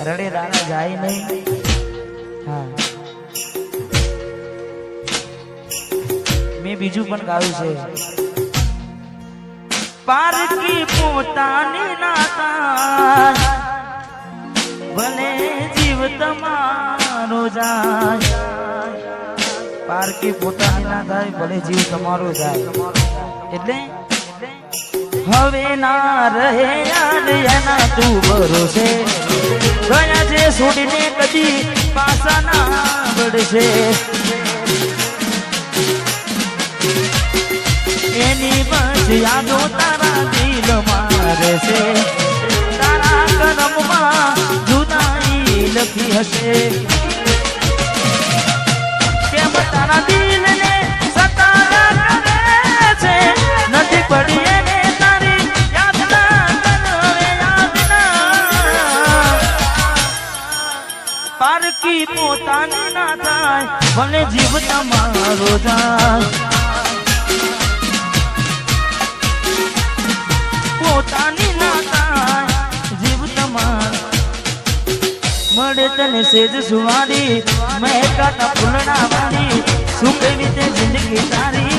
રડે રાણા જાય નહીં. હા મેં બીજું પણ ગાયું છે. પારકી પોતાની નાતા ભલે જીવ તમારો જાય. પારકી પોતાની ના થાય ભલે જીવ તમારો જાય. એટલે હવે ના રહે યાદ એના તું ભરોસે. ગયા છે છોડીને કદી પાછા ના વળશે. એની બસ યાદો તારા દિલ મારે છે. તારા કરમમાં જુદાઈ લખી હશે. કેમ તારા દિલને સતાયા કરે છે. નથી પડી એને તારી યાદ ના કરવે યાદ ના. પારકી પોતાની ના થાય ભલે જીવ તમારો જાય. પોતાની ના થાય જીવ તમાર મળે તને સેજ સુવારી. મહેકાતા ફૂલડા વાળી શું કેવી તે જિંદગી તારી.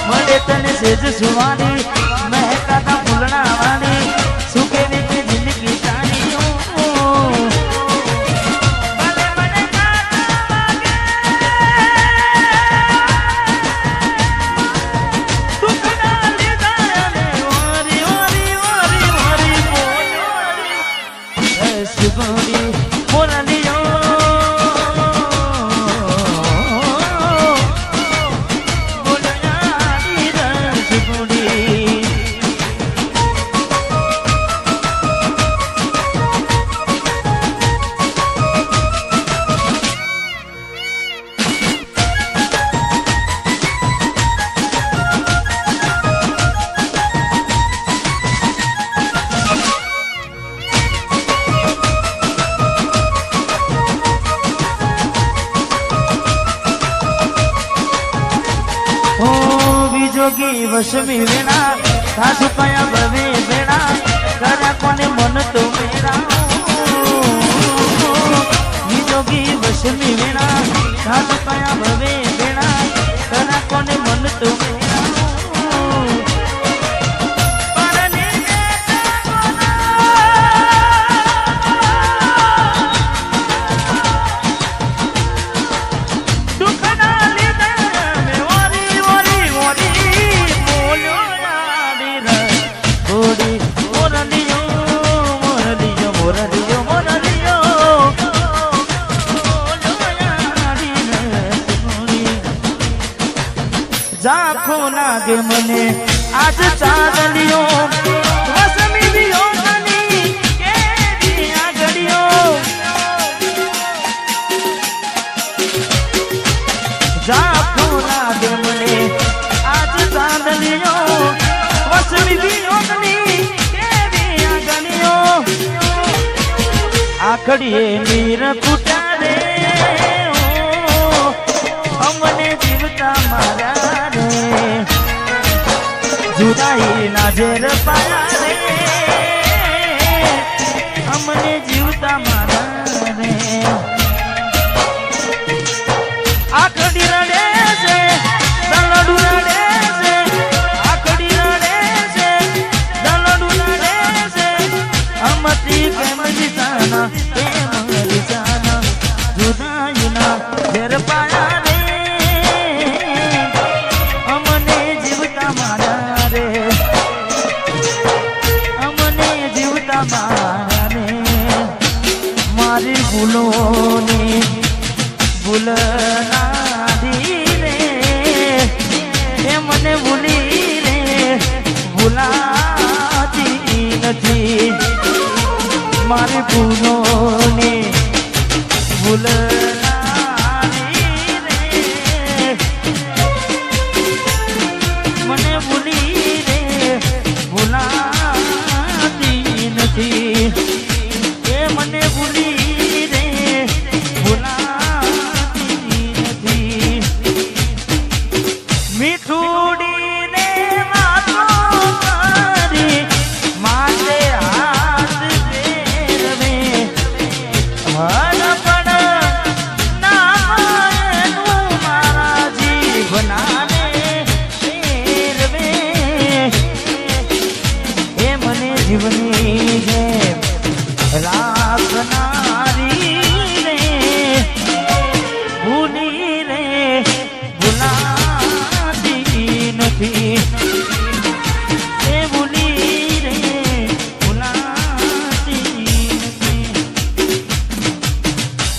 મળે તને સેજ સુવારી. મહેકાતા ફૂલડા વાળી શું કેવી તે જિંદગી તારી. જોગી વસમી વેણા સાસુ કયા ભવે વેણા. કર્યા કોને મન તો મેરા. જોગી વસમી વેણા સાસુ કયા ભવે વેણા. કર્યા કોને મન તો મેરા. ઝાંખો લાગે મને આજ ચાંદલિયો. વસમી વિયોગની કેવી આગળીઓ. ઝાંખો લાગે મને આજ ચાંદલિયો. વસમી વિયોગની કેવી આગળીઓ. આખડીએ નીર કુટા રે. અમને જીવતા મારા જુદાઈ ના ઝેર પાયા રે. અમને જીવતા મારા રે. આખડી રડે છે દલડું રડે છે. આખડી રડે છે દલડું રડે છે. અમતી કેમ જીતાના કેમ રીસાના. જુદાઈ ના ઝેર પાયા રે. અમને જીવતા મારા રે. અમને જીવતા મારા રે. મારી ભૂલોની ભૂલ નાધી રે. એ મને ભૂલી રે ભૂલાતી નથી. મારી ભૂલોની ભૂલ મીઠુડીને વાતો કરી માથે હાથ દુશ્મની છે રાખનારી રે ભૂલી રે ભૂલાતી નથી એ ભૂલી રે ભૂલાતી નથી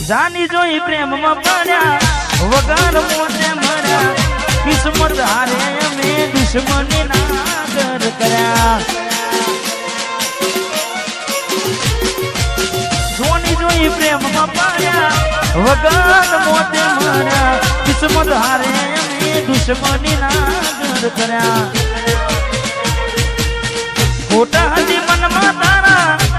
જાની જોઈ પ્રેમમાં પડ્યા વગર મોતે મર્યા કિસ્મત હારે અમે દુશ્મની નાગર કર્યા જોઈ પ્રેમમાં પાડ્યા વગર મોતે મર્યા કિસ્મત હારે અમે દુશ્મની નાગર કર્યા ખોટા હતી મનમાં